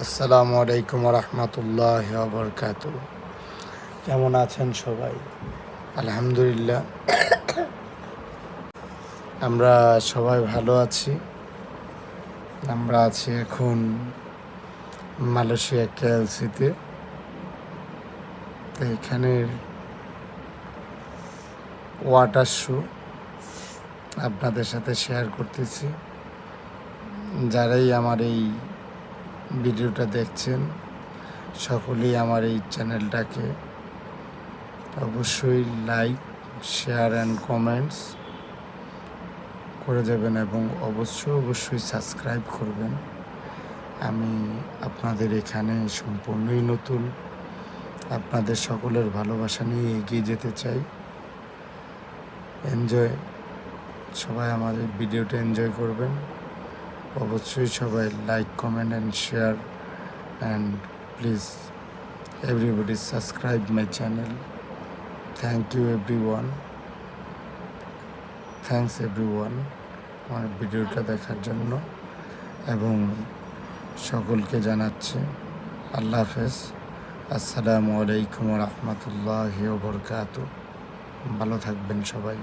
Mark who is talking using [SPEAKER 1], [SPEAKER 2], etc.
[SPEAKER 1] আসসালামু আলাইকুম রহমতুল্লাহ বরকাত। কেমন আছেন সবাই? আলহামদুলিল্লাহ, আমরা সবাই ভালো আছি। আমরা আছি এখন মালয়েশিয়া কেএলসিতে। তো এখানের ওয়াটার শো আপনাদের সাথে শেয়ার করতেছি। যারাই আমার এই ভিডিওটা দেখছেন সকলেই আমার এই চ্যানেলটাকে অবশ্যই লাইক, শেয়ার অ্যান্ড কমেন্টস করে যাবেন এবং অবশ্যই সাবস্ক্রাইব করবেন। আমি আপনাদের এখানে সম্পূর্ণই নতুন, আপনাদের সকলের ভালোবাসা নিয়ে এগিয়ে যেতে চাই। সবাই আমাদের ভিডিওটা এনজয় করবেন। অবশ্যই সবাই like, comment and share and please everybody subscribe my channel. Thank you everyone. Thanks everyone আমার ভিডিওটা দেখার জন্য এবং সকলকে জানাচ্ছি আল্লাহ হাফেজ। আসসালামু আলাইকুম রহমতুল্লাহি ওয়া বারাকাতুহু। ভালো থাকবেন সবাই।